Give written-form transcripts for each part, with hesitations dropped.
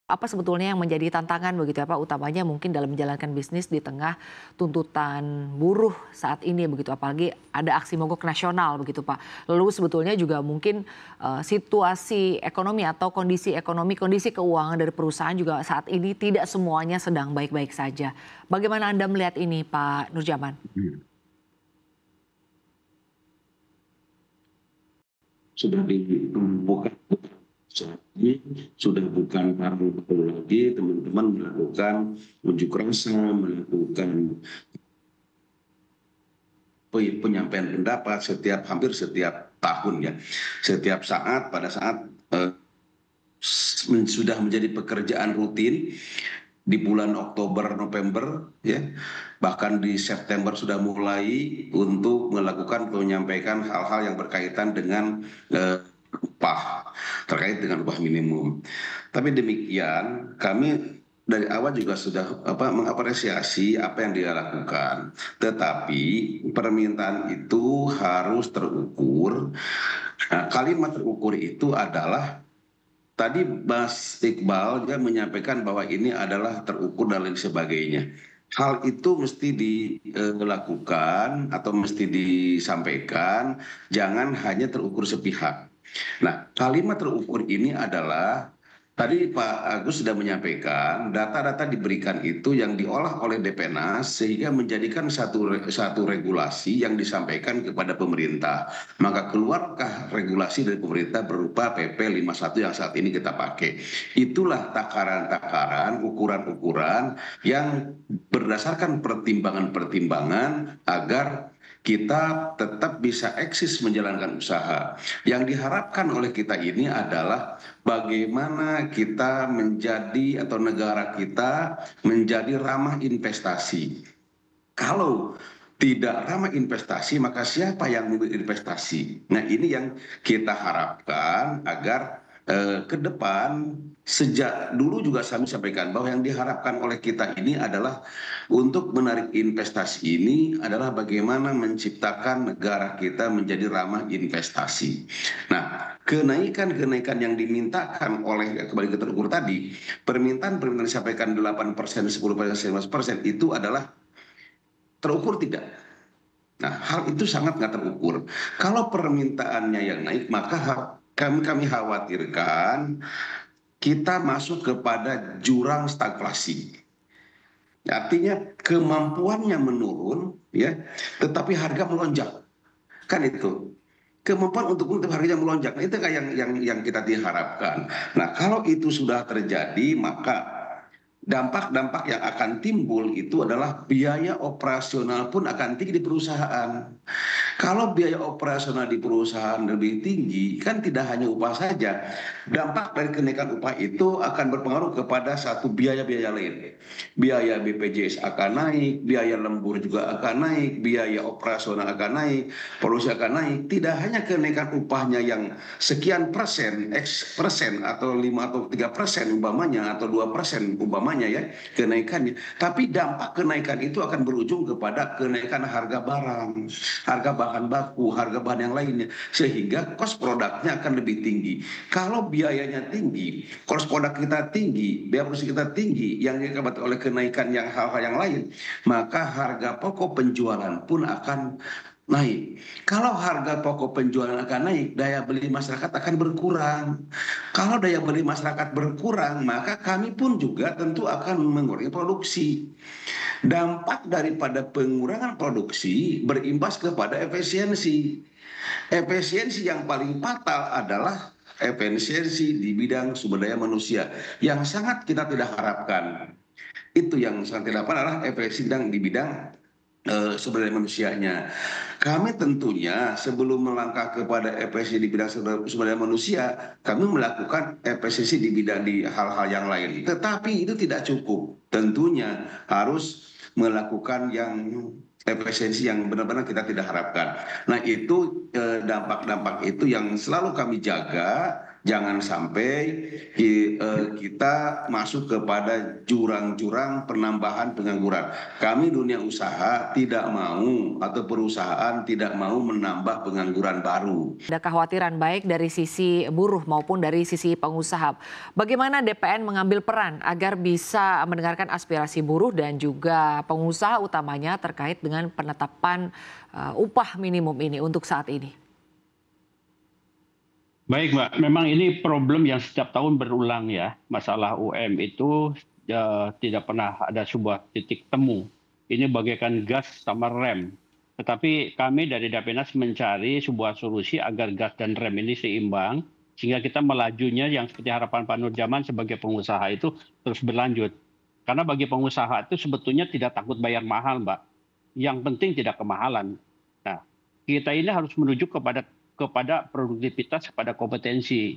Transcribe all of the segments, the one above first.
Apa sebetulnya yang menjadi tantangan begitu ya Pak, utamanya mungkin dalam menjalankan bisnis di tengah tuntutan buruh saat ini begitu, apalagi ada aksi mogok nasional begitu Pak. Lalu sebetulnya juga mungkin situasi ekonomi atau kondisi ekonomi, kondisi keuangan dari perusahaan juga saat ini tidak semuanya sedang baik-baik saja. Bagaimana Anda melihat ini Pak Nurjaman? Sudah bukan lagi, sudah bukan baru lagi, teman-teman melakukan unjuk rasa, melakukan penyampaian pendapat hampir setiap tahun ya, setiap saat pada saat sudah menjadi pekerjaan rutin di bulan Oktober, November, ya, bahkan di September sudah mulai untuk melakukan menyampaikan hal-hal yang berkaitan dengan upah, terkait dengan upah minimum. Tapi demikian, kami dari awal juga sudah mengapresiasi apa yang dia lakukan. Tetapi permintaan itu harus terukur. Nah, kalimat terukur itu adalah tadi Mas Iqbal dia menyampaikan bahwa ini adalah terukur dan lain sebagainya. Hal itu mesti dilakukan atau mesti disampaikan, jangan hanya terukur sepihak. Nah, kalimat terukur ini adalah tadi Pak Agus sudah menyampaikan data-data diberikan itu yang diolah oleh Depenas sehingga menjadikan satu regulasi yang disampaikan kepada pemerintah. Maka keluarkah regulasi dari pemerintah berupa PP 51 yang saat ini kita pakai. Itulah takaran-takaran, ukuran-ukuran yang berdasarkan pertimbangan-pertimbangan agar kita tetap bisa eksis menjalankan usaha. Yang diharapkan oleh kita ini adalah bagaimana kita menjadi atau negara kita menjadi ramah investasi. Kalau tidak ramah investasi, maka siapa yang mau investasi? Nah, ini yang kita harapkan agar ke depan, sejak dulu juga kami sampaikan bahwa yang diharapkan oleh kita ini adalah untuk menarik investasi ini adalah bagaimana menciptakan negara kita menjadi ramah investasi. Nah, kenaikan-kenaikan yang dimintakan oleh kembali ke terukur tadi, permintaan disampaikan 8%, 10%, 15% itu adalah terukur tidak. Nah, hal itu sangat nggak terukur. Kalau permintaannya yang naik, maka kami khawatirkan kita masuk kepada jurang stagflasi. Artinya kemampuannya menurun, ya, tetapi harga melonjak. Kan itu. Kemampuan untuk harganya melonjak. Nah, itu kayak yang kita diharapkan. Nah, kalau itu sudah terjadi, maka dampak-dampak yang akan timbul itu adalah biaya operasional pun akan tinggi di perusahaan. Kalau biaya operasional di perusahaan lebih tinggi, kan tidak hanya upah saja. Dampak dari kenaikan upah itu akan berpengaruh kepada satu biaya-biaya lain. Biaya BPJS akan naik, biaya lembur juga akan naik, biaya operasional akan naik, produksi akan naik. Tidak hanya kenaikan upahnya yang sekian persen, X persen atau 5 atau 3% umpamanya, atau 2% umpamanya ya kenaikannya. Tapi dampak kenaikan itu akan berujung kepada kenaikan harga barang, harga bahan baku, harga bahan yang lainnya, sehingga cost produknya akan lebih tinggi. Kalau biayanya tinggi, cost produk kita tinggi, biaya produksi kita tinggi, yang diakibatkan oleh kenaikan yang hal-hal yang lain, maka harga pokok penjualan pun akan naik. Kalau harga pokok penjualan akan naik, daya beli masyarakat akan berkurang. Kalau daya beli masyarakat berkurang, maka kami pun juga tentu akan mengurangi produksi. Dampak daripada pengurangan produksi berimbas kepada efisiensi. Efisiensi yang paling fatal adalah efisiensi di bidang sumber daya manusia yang sangat kita tidak harapkan. Itu yang sangat tidak harapkan adalah efisiensi di bidang sumber daya manusianya. Kami tentunya sebelum melangkah kepada efisiensi di bidang sumber daya manusia, kami melakukan efisiensi di bidang di hal-hal yang lain. Tetapi itu tidak cukup. Tentunya harus melakukan yang efisiensi yang benar-benar kita tidak harapkan. Nah, itu dampak-dampak itu yang selalu kami jaga Jangan sampai kita masuk kepada jurang-jurang penambahan pengangguran. Kami dunia usaha tidak mau atau perusahaan tidak mau menambah pengangguran baru. Ada kekhawatiran baik dari sisi buruh maupun dari sisi pengusaha. Bagaimana DPN mengambil peran agar bisa mendengarkan aspirasi buruh dan juga pengusaha utamanya terkait dengan penetapan upah minimum ini untuk saat ini? Baik, Mbak. Memang ini problem yang setiap tahun berulang ya. Masalah UM itu tidak pernah ada sebuah titik temu. Ini bagaikan gas sama rem. Tetapi kami dari Dapenas mencari sebuah solusi agar gas dan rem ini seimbang, sehingga kita melajunya yang seperti harapan Pak Nurjaman sebagai pengusaha itu terus berlanjut. Karena bagi pengusaha itu sebetulnya tidak takut bayar mahal, Mbak. Yang penting tidak kemahalan. Nah, kita ini harus menuju kepada produktivitas, kepada kompetensi.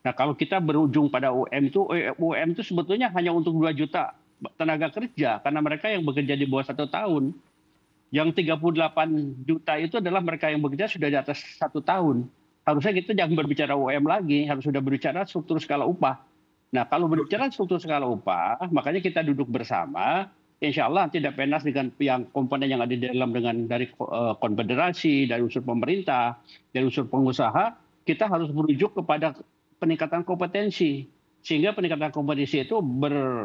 Nah, kalau kita berujung pada UM itu sebetulnya hanya untuk 2 juta tenaga kerja, karena mereka yang bekerja di bawah 1 tahun. Yang 38 juta itu adalah mereka yang bekerja sudah di atas 1 tahun. Harusnya kita jangan berbicara UM lagi, harus sudah berbicara struktur skala upah. Nah, kalau berbicara struktur skala upah, makanya kita duduk bersama. Insya Allah tidak penas dengan yang komponen yang ada di dalam dari konfederasi, dari unsur pemerintah, dari unsur pengusaha, kita harus merujuk kepada peningkatan kompetensi. Sehingga peningkatan kompetensi itu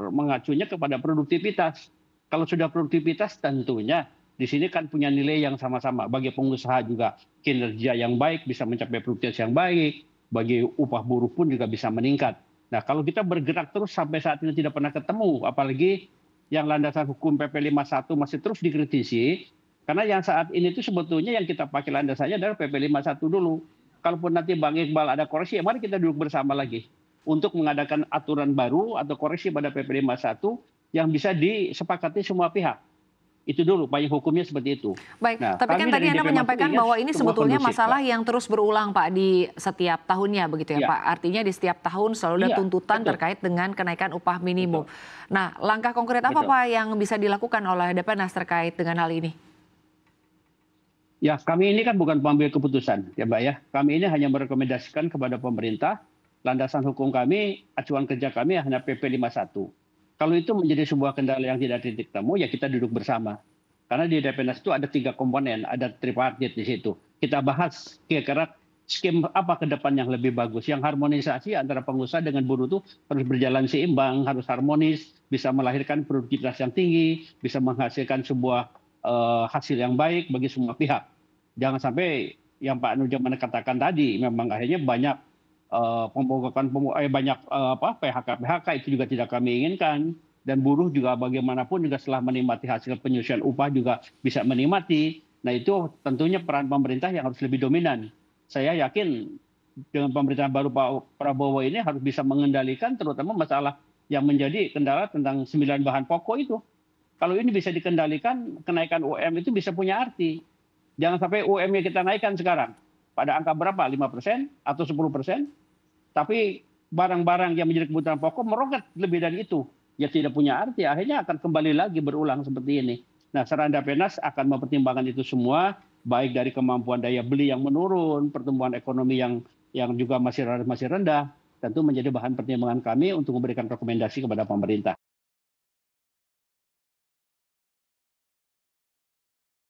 mengacunya kepada produktivitas. Kalau sudah produktivitas tentunya di sini kan punya nilai yang sama-sama. Bagi pengusaha juga kinerja yang baik bisa mencapai produktivitas yang baik. Bagi upah buruh pun juga bisa meningkat. Nah, kalau kita bergerak terus sampai saat ini tidak pernah ketemu, apalagi yang landasan hukum PP 51 masih terus dikritisi, karena yang saat ini itu sebetulnya yang kita pakai landasannya adalah PP 51 dulu. Kalaupun nanti Bang Iqbal ada koreksi, ya mari kita duduk bersama lagi untuk mengadakan aturan baru atau koreksi pada PP 51 yang bisa disepakati semua pihak. Itu dulu, payung hukumnya seperti itu. Baik, nah, tapi kan tadi Anda menyampaikan bahwa ini sebetulnya kondusif, masalah Pak, yang terus berulang Pak di setiap tahunnya begitu ya, Pak. Artinya di setiap tahun selalu ada tuntutan terkait dengan kenaikan upah minimum. Nah, langkah konkret apa Pak yang bisa dilakukan oleh Depenas terkait dengan hal ini? Ya, kami ini kan bukan pengambil keputusan ya Mbak ya. Kami ini hanya merekomendasikan kepada pemerintah, landasan hukum kami, acuan kerja kami hanya PP 51. Kalau itu menjadi sebuah kendala yang tidak titik temu, ya kita duduk bersama. Karena di Depenas itu ada 3 komponen, ada tripartit di situ. Kita bahas kira-kira skim apa ke depan yang lebih bagus. Yang harmonisasi antara pengusaha dengan buruh itu harus berjalan seimbang, harus harmonis, bisa melahirkan produktivitas yang tinggi, bisa menghasilkan sebuah hasil yang baik bagi semua pihak. Jangan sampai yang Pak Nurjaman katakan tadi, memang akhirnya banyak PHK itu juga tidak kami inginkan, dan buruh juga bagaimanapun juga setelah menikmati hasil penyusunan upah juga bisa menikmati. Nah, itu tentunya peran pemerintah yang harus lebih dominan. Saya yakin dengan pemerintahan baru Pak Prabowo ini harus bisa mengendalikan terutama masalah yang menjadi kendala tentang 9 bahan pokok itu. Kalau ini bisa dikendalikan, kenaikan UM itu bisa punya arti. Jangan sampai UM-nya kita naikkan sekarang pada angka berapa, 5% atau 10%, tapi barang-barang yang menjadi kebutuhan pokok meroket lebih dari itu. Ya tidak punya arti, akhirnya akan kembali lagi berulang seperti ini. Nah, saran Dapenas akan mempertimbangkan itu semua, baik dari kemampuan daya beli yang menurun, pertumbuhan ekonomi yang juga masih rendah, tentu menjadi bahan pertimbangan kami untuk memberikan rekomendasi kepada pemerintah.